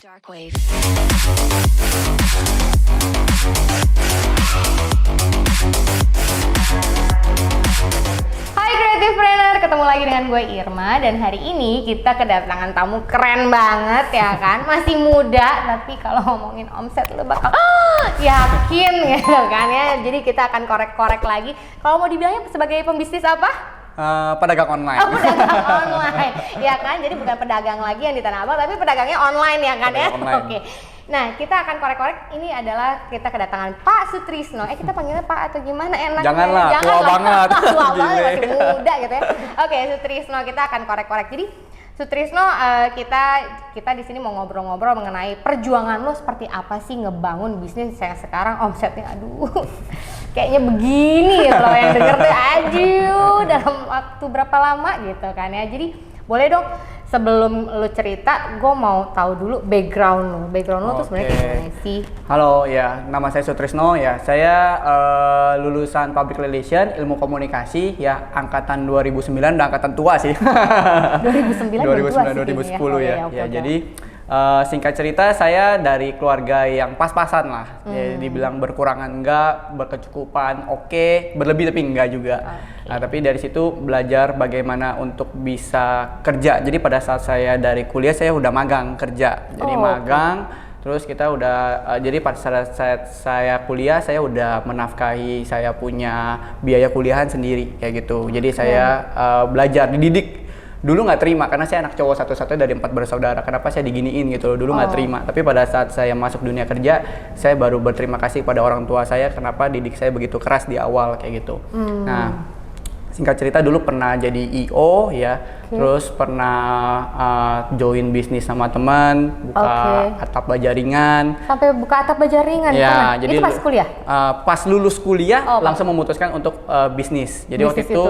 Dark wave. Hai Creativepreneur, ketemu lagi dengan gue Irma dan hari ini kita kedatangan tamu keren banget ya kan. Masih muda tapi kalau ngomongin omset lu bakal yakin gitu kan ya. Jadi kita akan korek-korek lagi. Kalau mau dibilangnya sebagai pembisnis apa? Pedagang online. Oh, pedagang online, ya kan? Jadi bukan pedagang lagi yang di Tanah Abang, tapi pedagangnya online ya kan ya? Oke. Nah, kita akan korek-korek. Ini adalah kita kedatangan Pak Sutrisno. Kita panggilnya Pak atau gimana enaknya? Janganlah, tua banget. Tua banget, masih muda gitu ya. Oke, Sutrisno, kita akan korek-korek. Jadi Sutrisno, kita di sini mau ngobrol-ngobrol mengenai perjuangan lo seperti apa sih ngebangun bisnis yang sekarang omsetnya kayaknya begini gitu loh, yang denger tuh aduh dalam waktu berapa lama gitu kan ya. Jadi boleh dong sebelum lo cerita, gue mau tahu dulu background lo tuh sebenarnya kayak gimana sih? Halo, ya nama saya Sutrisno ya. Saya lulusan Public Relation, Ilmu Komunikasi ya, angkatan 2009, udah angkatan tua sih. 2009 2010 ya. Ya, jadi singkat cerita saya dari keluarga yang pas-pasan lah. Ya, dibilang berkurangan enggak, berkecukupan oke, berlebih tapi enggak juga. Nah, tapi dari situ belajar bagaimana untuk bisa kerja. Jadi pada saat saya dari kuliah saya udah magang kerja. Jadi magang, terus kita udah jadi pada saat saya kuliah saya udah menafkahi, saya punya biaya kuliahan sendiri kayak gitu. Jadi saya belajar, dididik. Dulu nggak terima karena saya anak cowok satu-satunya dari 4 bersaudara. Kenapa saya diginiin gitu loh? Dulu nggak terima. Tapi pada saat saya masuk dunia kerja, saya baru berterima kasih pada orang tua saya kenapa didik saya begitu keras di awal kayak gitu. Nah, singkat cerita dulu pernah jadi IO ya, terus pernah join bisnis sama teman, buka atap baja ringan. Sampai buka atap baja ringan? Ya, jadi itu pas kuliah? Pas lulus kuliah langsung memutuskan untuk bisnis. Jadi waktu itu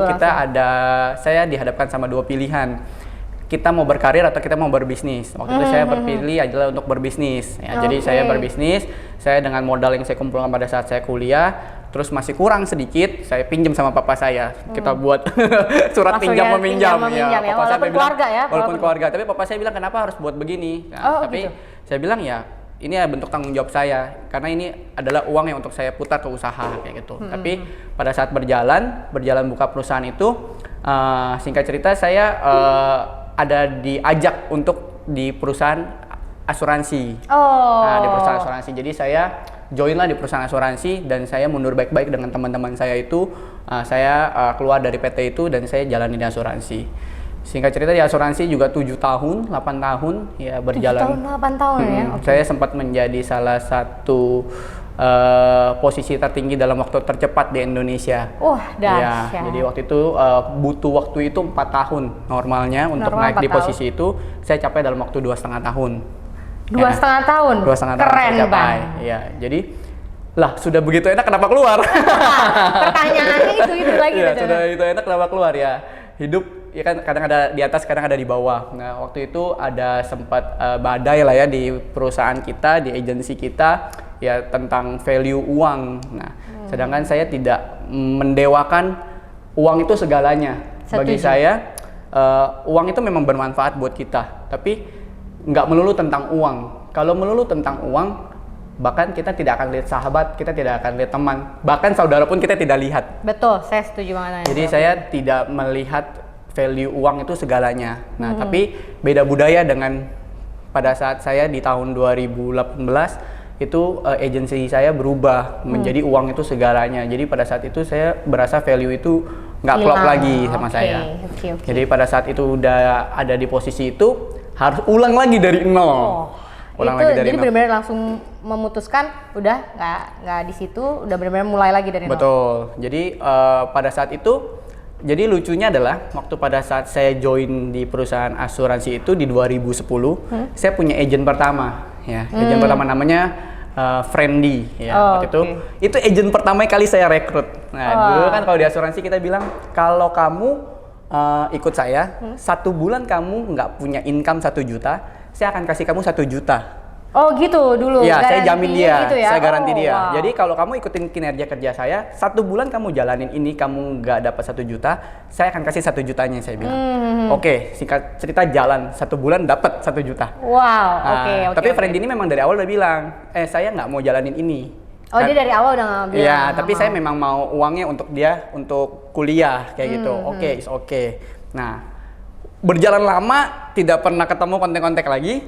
saya dihadapkan sama dua pilihan. Kita mau berkarir atau kita mau berbisnis. Waktu itu saya berpilih adalah untuk berbisnis. Ya, jadi saya berbisnis, saya dengan modal yang saya kumpulkan pada saat saya kuliah, terus masih kurang sedikit, saya pinjam sama papa saya. Kita buat surat pinjam meminjam ya. Papa saya walaupun bilang, keluarga ya. Walaupun keluarga, tapi papa saya bilang kenapa harus buat begini? Nah, tapi saya bilang ya ini bentuk tanggung jawab saya karena ini adalah uang yang untuk saya putar ke usaha kayak gitu. Tapi pada saat berjalan buka perusahaan itu, singkat cerita saya ada diajak untuk di perusahaan asuransi. Nah, di perusahaan asuransi. Jadi saya join lah di perusahaan asuransi dan saya mundur baik-baik dengan teman-teman saya itu. Saya keluar dari PT itu dan saya jalani di asuransi. Singkat cerita di asuransi juga 7 tahun, 8 tahun ya berjalan. 7 tahun, 8 tahun ya? Saya sempat menjadi salah satu posisi tertinggi dalam waktu tercepat di Indonesia. Dahsyat. Ya, jadi waktu itu butuh waktu itu 4 tahun normalnya untuk naik di posisi itu. Saya capai dalam waktu 2,5 tahun. 2,5 tahun? 2,5 tahun keren saya capai. Bang. Ya, jadi lah sudah begitu enak kenapa keluar? Pertanyaannya itu lagi. Ya, sudah itu enak kenapa keluar ya? Hidup ya kan kadang ada di atas, kadang ada di bawah. Nah, waktu itu ada sempat badai lah ya di perusahaan kita, di agensi kita ya tentang value uang. Nah, sedangkan saya tidak mendewakan uang itu segalanya. Bagi saya uang itu memang bermanfaat buat kita, tapi nggak melulu tentang uang. Kalau melulu tentang uang, bahkan kita tidak akan lihat sahabat, kita tidak akan lihat teman, bahkan saudara pun kita tidak lihat. Betul, saya setuju banget. Jadi saya tidak melihat value uang itu segalanya. Nah, tapi beda budaya dengan pada saat saya di tahun 2018 itu agensi saya berubah menjadi uang itu segalanya. Jadi pada saat itu saya berasa value itu nggak klop lagi sama saya. Jadi pada saat itu udah ada di posisi itu harus ulang lagi dari nol. Jadi benar-benar langsung memutuskan udah nggak di situ, udah benar-benar mulai lagi dari nol. Betul. Jadi pada saat itu, jadi lucunya adalah waktu pada saat saya join di perusahaan asuransi itu di 2010, saya punya agent pertama. Ya, agent pertama namanya Friendly. Ya, waktu itu agent pertama kali saya rekrut. Nah, dulu kan kalau di asuransi kita bilang kalau kamu ikut saya, 1 bulan kamu nggak punya income 1 juta, saya akan kasih kamu 1 juta. Oh gitu dulu. Iya, saya jamin dia, gitu ya? saya garansi dia. Wow. Jadi kalau kamu ikutin kinerja kerja saya, 1 bulan kamu jalanin ini, kamu nggak dapat 1 juta, saya akan kasih 1 jutanya, saya bilang. Oke, singkat cerita jalan, 1 bulan dapat 1 juta. Wow, oke. Tapi friend ini memang dari awal udah bilang, saya nggak mau jalanin ini. Oh dia dari awal udah nggak bilang. Iya, tapi saya memang mau uangnya untuk dia untuk kuliah kayak gitu. Oke, it's okay. Nah, berjalan lama tidak pernah ketemu kontak-kontak lagi.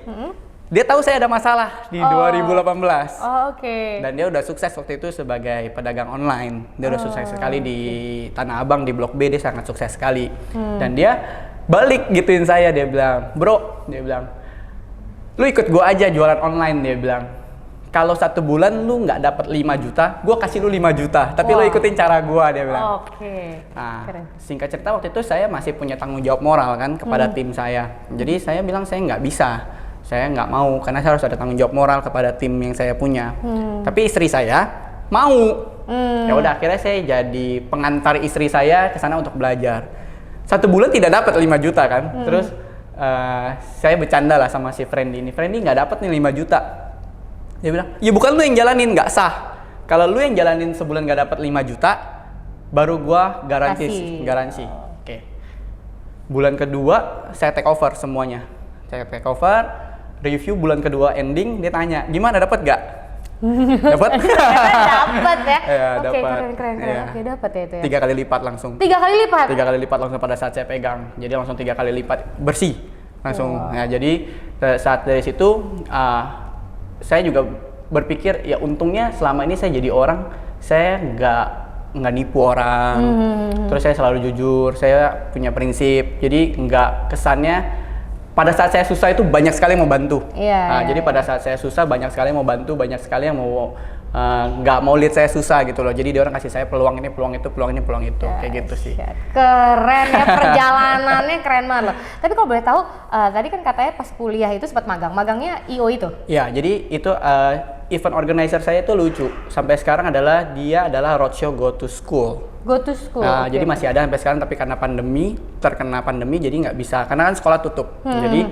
Dia tahu saya ada masalah di 2018. Oh, oke. Dan dia udah sukses waktu itu sebagai pedagang online. Dia udah sukses sekali di Tanah Abang, di Blok B, dia sangat sukses sekali. Dan dia balik gituin saya, dia bilang, "Bro," dia bilang, "lu ikut gua aja jualan online," dia bilang. "Kalau 1 bulan lu nggak dapat 5 juta, gua kasih lu 5 juta. Tapi lu ikutin cara gua," dia bilang. Oke. Nah, Keren. singkat cerita waktu itu saya masih punya tanggung jawab moral kan kepada tim saya. Jadi saya bilang saya nggak bisa. Saya nggak mau karena saya harus ada tanggung jawab moral kepada tim yang saya punya. Tapi istri saya mau. Ya udah akhirnya saya jadi pengantar istri saya ke sana untuk belajar. 1 bulan tidak dapat 5 juta kan. Terus saya bercanda lah sama si Friendly ini. Friendly nggak dapat nih 5 juta. Dia bilang, "Ya bukan lu yang jalanin, nggak sah. Kalau lu yang jalanin sebulan nggak dapat 5 juta, baru gua garansi." Oke. Bulan kedua saya take over semuanya. Saya take over. Review bulan kedua ending, dia tanya, "Gimana, dapat gak?" Dapat? Dapat ya? Ya, Oke, dapat. keren. Ya. Oke, dapat ya itu ya. 3 kali lipat langsung. 3 kali lipat? 3 kali lipat langsung pada saat saya pegang. Jadi langsung 3 kali lipat bersih langsung. Nah, jadi saat dari situ saya juga berpikir ya untungnya selama ini saya jadi orang, saya nggak nipu orang. Terus saya selalu jujur, saya punya prinsip. Jadi nggak kesannya pada saat saya susah itu banyak sekali yang mau bantu. Jadi pada saat saya susah banyak sekali yang mau bantu, banyak sekali yang mau nggak mau lihat saya susah gitu loh. Jadi dia orang kasih saya peluang ini, peluang itu, peluang ini, peluang itu, kayak gitu sih. Keren ya, perjalanannya keren banget loh. Tapi kalau boleh tahu, tadi kan katanya pas kuliah itu sempat magang, magangnya IO itu? Ya, jadi itu event organizer saya itu lucu. Sampai sekarang dia adalah roadshow go to school. Go to school. Nah, jadi masih ada sampai sekarang, tapi karena terkena pandemi, jadi nggak bisa. Karena kan sekolah tutup. Jadi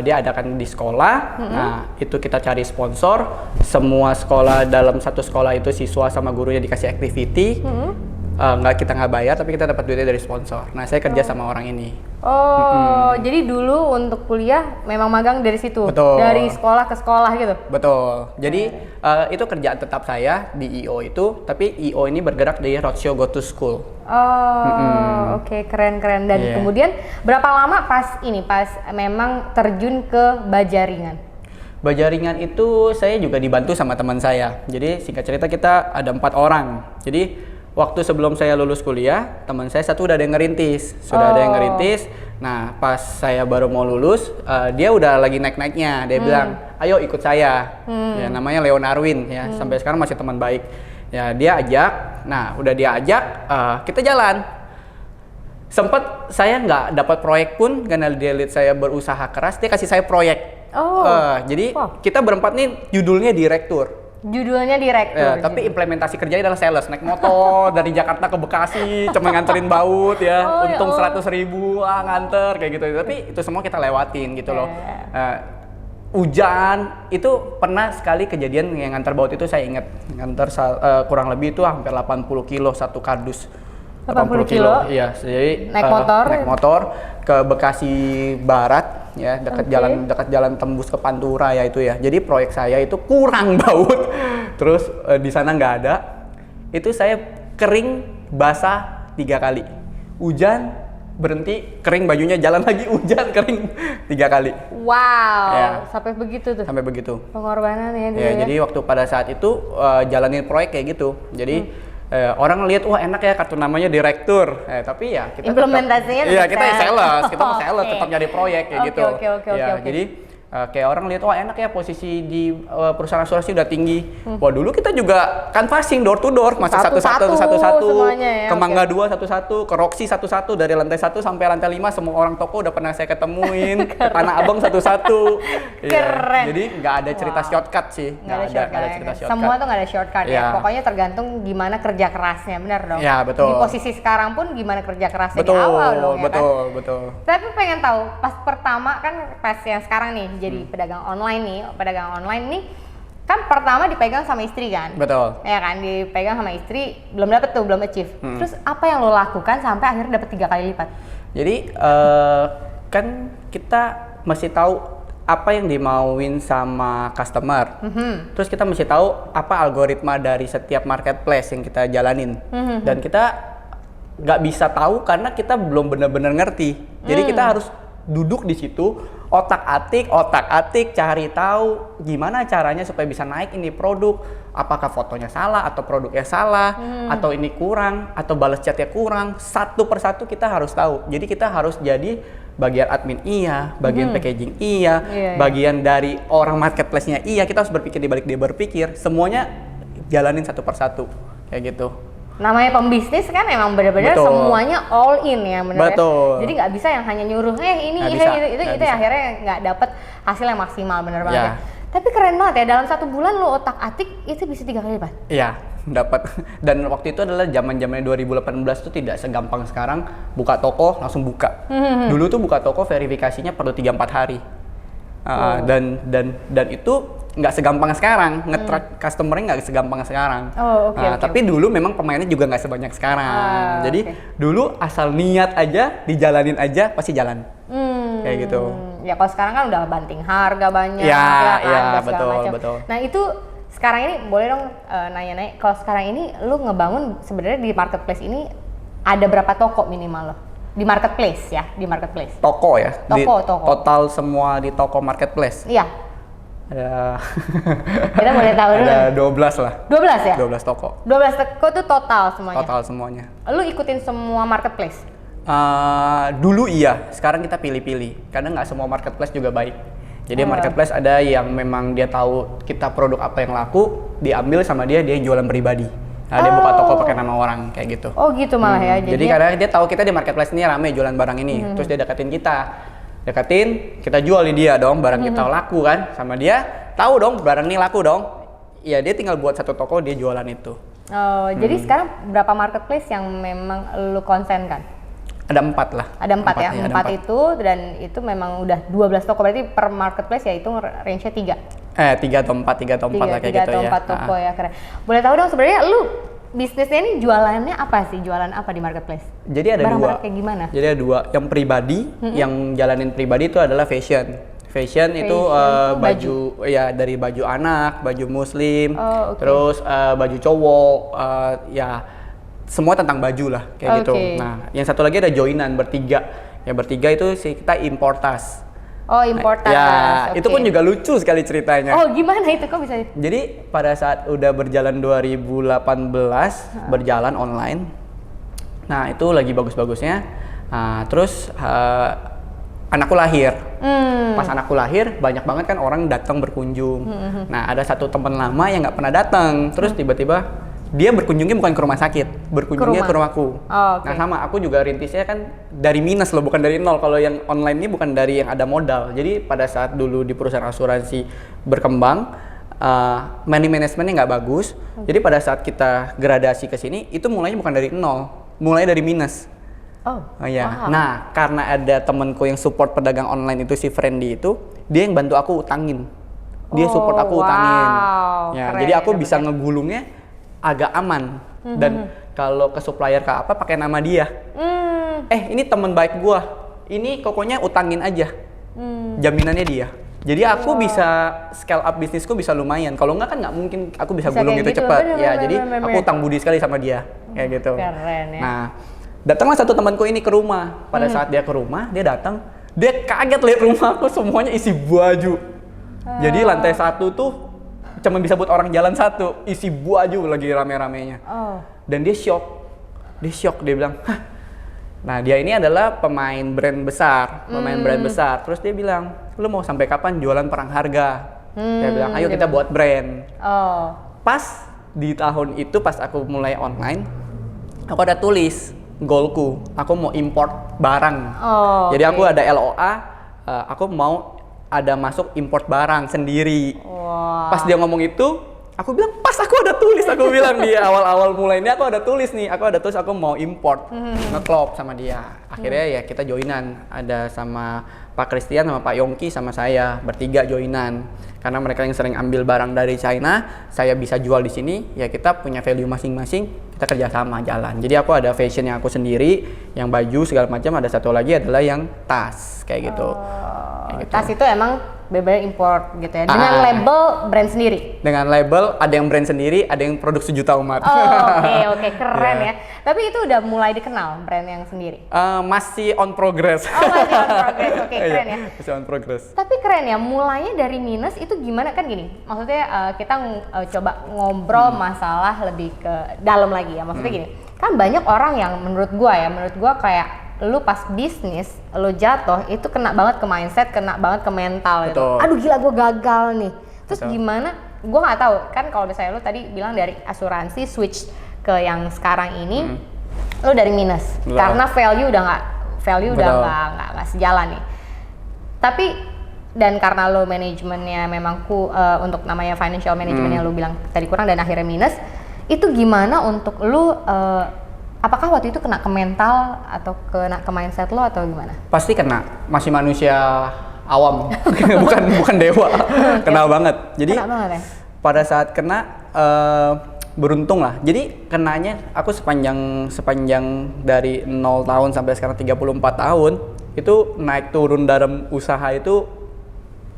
dia adakan di sekolah. Nah, itu kita cari sponsor. Semua sekolah, dalam satu sekolah itu siswa sama gurunya dikasih activity. Kita nggak bayar, tapi kita dapat duitnya dari sponsor. Nah, saya kerja sama orang ini. Jadi dulu untuk kuliah memang magang dari situ? Betul. Dari sekolah ke sekolah gitu? Betul. Jadi itu kerjaan tetap saya di IO itu, tapi IO ini bergerak di roadshow go to school. Oke, keren. Dan kemudian berapa lama pas memang terjun ke Bajaringan? Bajaringan itu saya juga dibantu sama teman saya. Jadi singkat cerita kita ada 4 orang. Jadi waktu sebelum saya lulus kuliah, teman saya satu udah ada yang ngerintis. Ada yang ngerintis. Nah, pas saya baru mau lulus, dia udah lagi naik-naiknya. Dia bilang, "Ayo ikut saya." Ya, namanya Leon Arwin ya. Sampai sekarang masih teman baik. Ya, dia ajak. Nah, udah dia ajak, kita jalan. Sempet saya nggak dapat proyek pun karena dia lihat saya berusaha keras, dia kasih saya proyek. Jadi kita berempat nih judulnya direktur. Judulnya direktur. Tapi implementasi kerjanya adalah sales, naik motor dari Jakarta ke Bekasi, cuma nganterin baut ya, untung 100.000 nganter kayak gitu. Tapi itu semua kita lewatin gitu loh. Hujan itu pernah sekali kejadian yang nganter baut itu saya ingat, nganter kurang lebih itu hampir 80 kilo satu kardus. 80 kilo? Iya, jadi naik motor ke Bekasi Barat ya, dekat jalan tembus ke Pantura ya itu ya. Jadi proyek saya itu kurang baut. Terus di sana nggak ada. Itu saya kering basah 3 kali. Hujan berhenti, kering bajunya, jalan lagi, hujan, kering 3 kali. Wow, sampai begitu tuh. Sampai begitu. Pengorbanan ya. Jadi waktu pada saat itu jalanin proyek kayak gitu. Jadi orang lihat wah enak ya kartu namanya direktur, tapi ya kita implementasinya kita sales, kita mau sales, tetap nyari proyek kayak gitu. Jadi kayak orang lihat wah enak ya posisi di perusahaan asuransi udah tinggi. Wah dulu kita juga kan passing door to door, masuk satu-satu, semuanya, ya, ke Mangga 2 satu-satu, ke Roxy satu-satu, dari lantai 1 sampai lantai 5 semua orang toko udah pernah saya ketemuin, ke Tanah Abang satu-satu. Keren. Jadi nggak ada cerita shortcut sih, nggak ada cerita shortcut. Semua tuh nggak ada shortcut ya. Pokoknya tergantung gimana kerja kerasnya, benar dong. Ya betul. Di posisi sekarang pun gimana kerja kerasnya di awal dong ya betul. Tapi pengen tahu pas pertama kan pas yang sekarang nih jadi pedagang online nih kan pertama dipegang sama istri kan? Betul. Ya kan, dipegang sama istri, belum achieve. Terus apa yang lo lakukan sampai akhirnya dapet 3 kali lipat? Jadi kan kita mesti tahu apa yang dimauin sama customer. Terus kita mesti tahu apa algoritma dari setiap marketplace yang kita jalanin. Dan kita nggak bisa tahu karena kita belum benar-benar ngerti. Jadi kita harus duduk di situ, otak-atik, cari tahu gimana caranya supaya bisa naik ini produk. Apakah fotonya salah atau produknya salah, atau ini kurang, atau balas chatnya kurang. Satu persatu kita harus tahu. Jadi kita harus jadi bagian admin bagian packaging bagian dari orang marketplace-nya kita harus berpikir di balik dia berpikir. Semuanya jalanin satu persatu kayak gitu. Namanya pembisnis kan emang benar-benar semuanya all in ya, benar. Jadi nggak bisa yang hanya nyuruh itu akhirnya nggak dapet hasil yang maksimal, bener banget. Tapi keren banget ya, dalam 1 bulan lo otak-atik itu bisa 3 kali lipat. Iya, dapat. Dan waktu itu adalah zaman-zamannya 2018 tuh tidak segampang sekarang buka toko langsung buka. Dulu tuh buka toko verifikasinya perlu 3-4 hari. Dan itu nggak segampang sekarang, nge-track customer-nya nggak segampang sekarang. Tapi dulu memang pemainnya juga nggak sebanyak sekarang. Jadi dulu asal niat aja, dijalanin aja pasti jalan. Kayak gitu. Ya kalau sekarang kan udah banting harga banyak, betul. Nah itu sekarang ini boleh dong nanya-nanya, kalau sekarang ini lu ngebangun sebenarnya di marketplace ini ada berapa toko minimal lo? Di marketplace ya, di marketplace. Toko ya? Toko. Total semua di toko marketplace? Iya. Ada kita boleh tahu dulu. Ada 12 lah. 12 ya? 12 toko. 12 toko itu total semuanya? Total semuanya. Lu ikutin semua marketplace? Dulu iya, sekarang kita pilih-pilih. Karena nggak semua marketplace juga baik. Jadi marketplace ada yang memang dia tahu kita produk apa yang laku, diambil sama dia jualan pribadi. Nah, dia buka toko pakai nama orang kayak gitu. Oh gitu malah ya. Jadi karena dia tahu kita di marketplace ini rame jualan barang ini, terus dia deketin kita jual di dia dong, barang kita laku kan, sama dia tahu dong barang ini laku dong. Ya dia tinggal buat satu toko, dia jualan itu. Jadi sekarang berapa marketplace yang memang lu konsen kan? Ada 4 lah. Ada 4 ya, 4 itu, dan itu memang udah 12 toko, berarti per marketplace ya itu range-nya 3? 3 atau 4 lah kayak gitu ya. 3 atau 4 toko ya, keren. Boleh tahu dong sebenarnya lu bisnisnya ini jualannya apa sih? Jualan apa di marketplace? Jadi ada barang-barang 2. Kayak gimana? Jadi ada 2. Yang pribadi, yang jalanin pribadi itu adalah fashion itu baju ya, dari baju anak, baju muslim, terus baju cowok, ya semua tentang baju lah kayak gitu. Nah, yang satu lagi ada joinan bertiga. Yang bertiga itu sih kita importas. Importas. Ya, itu pun juga lucu sekali ceritanya. Gimana itu kok bisa? Jadi pada saat udah berjalan 2018 berjalan online. Nah, itu lagi bagus-bagusnya. Terus anakku lahir. Pas anakku lahir banyak banget kan orang datang berkunjung. Nah, ada satu teman lama yang nggak pernah datang. Terus tiba-tiba dia berkunjungnya bukan ke rumah sakit, berkunjungnya ke rumahku. Nah sama, aku juga rintisnya kan dari minus loh, bukan dari nol. Kalau yang online ini bukan dari yang ada modal. Jadi pada saat dulu di perusahaan asuransi berkembang, money managementnya nggak bagus. Jadi pada saat kita gradasi ke sini, itu mulainya bukan dari nol, mulai dari minus. Nah karena ada temenku yang support pedagang online itu, si Friendly itu, dia yang bantu aku utangin. Dia support aku utangin. Ya, jadi aku bisa ngegulungnya agak aman. Dan kalau ke supplier ke apa pakai nama dia. Ini teman baik gua, ini pokoknya utangin aja. Jaminannya dia. Jadi aku bisa scale up bisnisku bisa lumayan. Kalau enggak kan nggak mungkin aku bisa gulung itu cepat. Jadi aku utang budi sekali sama dia kayak gitu. Keren ya. Nah, datanglah satu temanku ini ke rumah. Pada saat dia ke rumah, dia datang, dia kaget lihat rumahku semuanya isi baju. Jadi lantai 1 tuh cuma bisa buat orang jalan 1, isi baju lagi rame-ramenya. Dan dia shock, dia bilang, hah. Nah dia ini adalah pemain brand besar, Terus dia bilang, lu mau sampai kapan jualan perang harga? Dia bilang, ayo kita buat brand. Pas di tahun itu, pas aku mulai online, aku ada tulis goalku, aku mau import barang. Jadi aku ada LOA, aku mau ada masuk import barang sendiri. Pas dia ngomong itu, Aku bilang pas aku ada tulis, aku bilang di awal-awal mulai ini aku ada tulis nih, aku mau import, ngeklop sama dia. Akhirnya ya kita joinan, ada sama Pak Christian sama Pak Yongki sama saya bertiga joinan. Karena mereka yang sering ambil barang dari China, saya bisa jual di sini, ya kita punya value masing-masing, kita kerjasama jalan. Jadi aku ada fashion yang aku sendiri, yang baju segala macam, ada satu lagi adalah yang tas kayak gitu. Kayak gitu. Tas itu emang bener import gitu ya, dengan label brand sendiri. Dengan label, ada yang brand sendiri, ada yang produk sejuta umat. Oke, keren ya. Tapi itu udah mulai dikenal brand yang sendiri? Masih on progress. Masih on progress, oke, keren ya. Masih on progress. Tapi keren ya, mulainya dari minus itu gimana kan gini, maksudnya kita coba ngobrol masalah lebih ke dalam lagi ya, maksudnya gini, kan banyak orang yang menurut gua kayak lu pas bisnis, lu jatuh itu kena banget ke mindset, kena banget ke mental gitu. Aduh gila gue gagal nih. Terus gimana? Gue nggak tahu kan kalau misalnya lu tadi bilang dari asuransi switch ke yang sekarang ini, lu dari minus karena value udah nggak sejalan nih. Tapi dan karena lo manajemennya memang untuk namanya financial management yang lu bilang tadi kurang dan akhirnya minus, itu gimana untuk lu apakah waktu itu kena ke mental atau kena ke mindset lo atau gimana? Pasti kena, masih manusia awam, bukan dewa, kena banget. Jadi kena banget ya? Pada saat kena beruntung lah. Jadi kenanya aku sepanjang dari 0 tahun sampai sekarang 34 tahun itu naik turun dalam usaha itu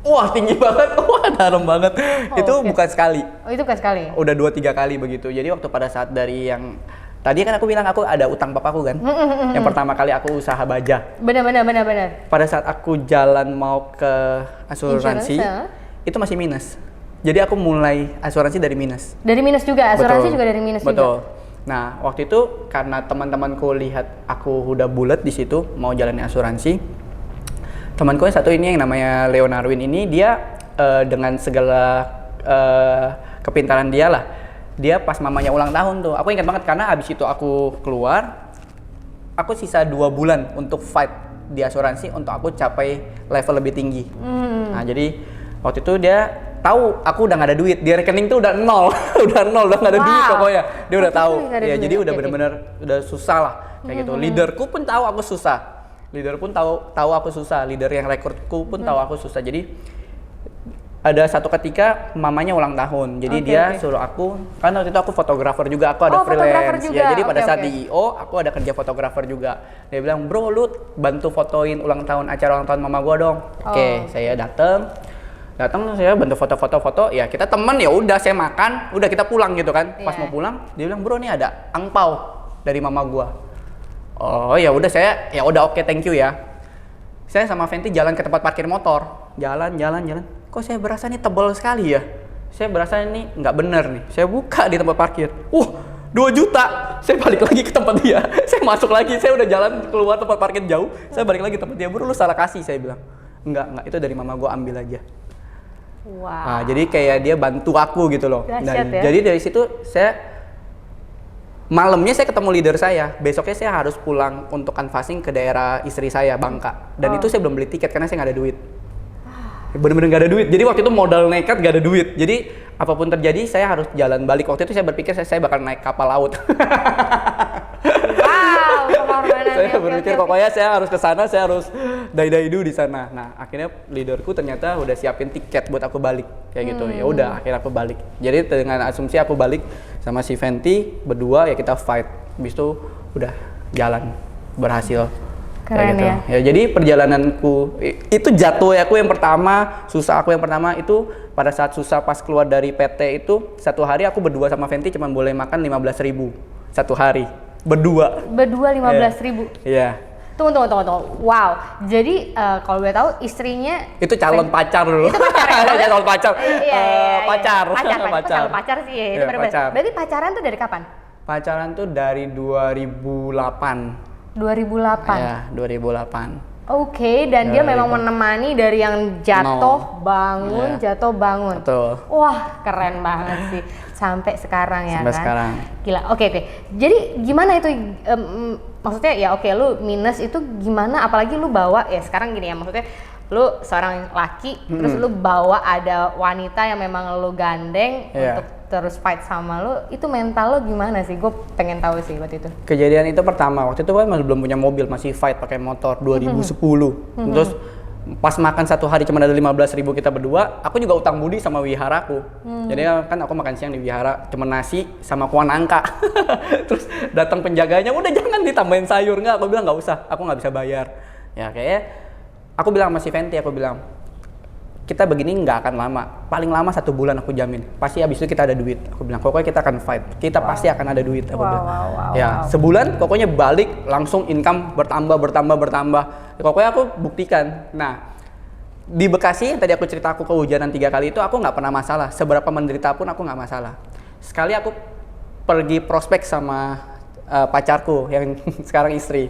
wah tinggi banget, wah dalam banget. Itu bukan sekali. Oh itu bukan sekali? Udah 2-3 kali begitu. Jadi waktu pada saat dari yang tadi kan aku bilang aku ada utang papaku kan. Yang pertama kali aku usaah baja. Benar. Pada saat aku jalan mau ke asuransi, itu masih minus. Jadi aku mulai asuransi dari minus. Dari minus juga, asuransi juga dari minus juga. Betul. Nah, waktu itu karena teman-temanku lihat aku udah bulat di situ mau jalanin asuransi. Temanku yang satu ini yang namanya Leonarwin ini dia dengan segala kepintaran dia lah. Dia pas mamanya ulang tahun tuh, aku ingat banget karena abis itu aku keluar, aku sisa 2 bulan untuk fight di asuransi untuk aku capai level lebih tinggi. Nah jadi waktu itu dia tahu aku udah gak ada duit, di rekening tuh udah nol, udah gak ada duit pokoknya. Dia udah tahu, ya jadi udah bener-bener udah susah lah kayak gitu. Leaderku pun tahu aku susah, leader pun tahu aku susah, leader yang rekrutku pun tahu aku susah. Jadi ada satu ketika mamanya ulang tahun, jadi dia suruh aku, kan waktu itu aku fotografer juga, aku ada freelance juga. Ya jadi pada saat di IO aku ada kerja fotografer juga. Dia bilang, bro lu bantu fotoin acara ulang tahun mama gua dong. Oke, saya datang saya bantu foto, ya kita temen, ya udah saya makan, udah kita pulang gitu kan. Pas mau pulang dia bilang, bro nih ada angpau dari mama gua. Oh ya udah saya ya udah oke, thank you ya. Saya sama Fenty jalan ke tempat parkir motor, jalan. Kok saya berasa ini tebal sekali ya? Saya berasa ini nggak bener nih. Saya buka di tempat parkir. 2 juta. Saya balik lagi ke tempat dia. Saya masuk lagi. Saya udah jalan keluar tempat parkir jauh. Saya balik lagi ke tempat dia. Bro, lu salah kasih, saya bilang. Enggak. Itu dari mama gua, ambil aja. Wow. Nah, jadi kayak dia bantu aku gitu loh. Dahsyat ya? Jadi dari situ malamnya saya ketemu leader saya. Besoknya saya harus pulang untuk canvassing ke daerah istri saya, Bangka. Dan itu saya belum beli tiket karena saya nggak ada duit. Bener-bener gak ada duit. Jadi waktu itu modal nekat, gak ada duit. Jadi apapun terjadi saya harus jalan balik. Waktu itu saya berpikir saya bakal naik kapal laut. Wow, saya berpikir pokoknya saya harus ke sana, saya harus die-die-do di sana. Nah, akhirnya leaderku ternyata udah siapin tiket buat aku balik kayak gitu. Ya udah, akhirnya aku balik. Jadi dengan asumsi aku balik sama si Fenty berdua, ya kita fight. Habis itu udah jalan, berhasil. Keren gitu. Ya. Jadi perjalananku itu jatuh aku yang pertama, susah aku yang pertama itu pada saat susah pas keluar dari PT itu, satu hari aku berdua sama Fenty cuma boleh makan 15.000 satu hari. Berdua 15.000. Iya. Tunggu. Wow. Jadi kalau boleh tahu istrinya itu calon pacar dulu. Itu pacar ya? Calon pacar. Iya. Pacar. Calon pacar sih ya. Itu pacar. Berarti pacaran tuh dari kapan? Pacaran tuh dari 2008. 2008. Ya, 2008. Oke, dan dia memang menemani dari yang jatuh bangun. Betul. Wah, keren banget sih. Sampai sekarang ya. Sampai sekarang. Gila. Oke. Jadi gimana itu maksudnya ya oke, lu minus itu gimana, apalagi lu bawa ya sekarang gini ya, maksudnya lu seorang laki terus lu bawa ada wanita yang memang lu gandeng untuk terus fight sama lo, itu mental lo gimana sih? Gue pengen tahu sih waktu itu. Kejadian itu pertama, waktu itu kan masih belum punya mobil, masih fight pakai motor 2010. Terus pas makan satu hari cuma ada 15.000 kita berdua, aku juga utang budi sama wiharaku. Jadi kan aku makan siang di wihara cuma nasi sama kuah nangka. Terus datang penjaganya, udah jangan ditambahin sayur, nggak, aku bilang nggak usah, aku nggak bisa bayar. Ya kayaknya aku bilang sama si Fenty, aku bilang kita begini nggak akan lama, paling lama 1 bulan aku jamin, pasti abis itu kita ada duit. Aku bilang pokoknya kita akan fight, kita pasti akan ada duit. Aku bilang ya sebulan pokoknya balik langsung income bertambah. Ya, pokoknya aku buktikan. Nah di Bekasi yang tadi aku cerita aku kehujanan 3 kali itu aku nggak pernah masalah, seberapa menderita pun aku nggak masalah. Sekali aku pergi prospek sama pacarku yang sekarang istri.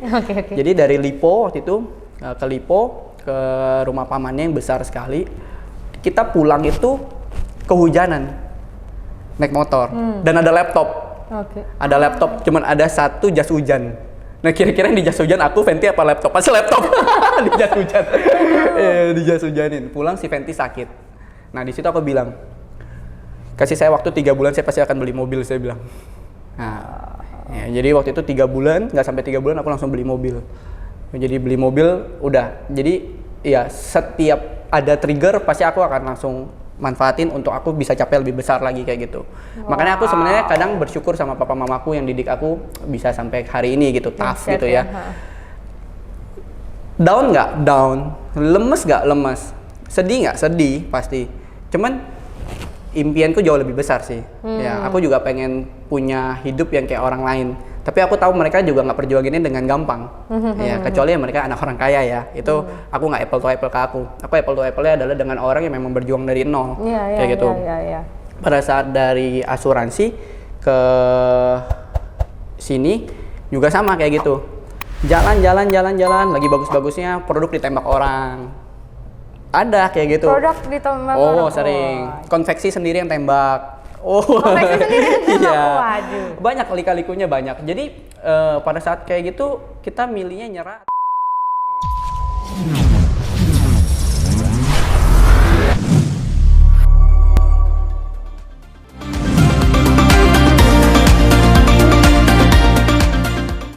Jadi dari Lipo waktu itu ke Lipo ke rumah pamannya yang besar sekali. Kita pulang itu kehujanan naik motor dan ada laptop. Ada laptop, cuman ada 1 jas hujan. Nah kira-kira yang di jas hujan aku, Fenty apa laptop? Pasti laptop. Di jas hujan. Di jas hujanin. Pulang si Fenty sakit. Nah di situ aku bilang, kasih saya waktu 3 bulan, saya pasti akan beli mobil, saya bilang. Nah, ya, jadi waktu itu 3 bulan, nggak sampai 3 bulan aku langsung beli mobil. Jadi beli mobil udah. Jadi ya setiap ada trigger pasti aku akan langsung manfaatin untuk aku bisa capai lebih besar lagi kayak gitu. Makanya aku sebenarnya kadang bersyukur sama papa mamaku yang didik aku bisa sampai hari ini gitu, tough gitu ya. Down nggak? Down. Lemes nggak? Lemes. Sedih nggak? Sedih pasti. Cuman impianku jauh lebih besar sih. Ya, aku juga pengen punya hidup yang kayak orang lain. Tapi aku tahu mereka juga nggak perjuanginnya dengan gampang. Ya, kecuali mereka anak orang kaya ya. Itu aku nggak apple to apple ke aku. Aku apple to apple-nya adalah dengan orang yang memang berjuang dari nol. Kayak gitu. Pada saat dari asuransi ke sini juga sama kayak gitu. Jalan, lagi bagus-bagusnya produk ditembak orang. Ada kayak gitu. Produk ditembak orang? Sering. Konveksi sendiri yang tembak. Konveksi sendiri yang tembak? Iya. Waduh. Banyak, lika-likunya banyak. Jadi pada saat kayak gitu kita milihnya nyerah.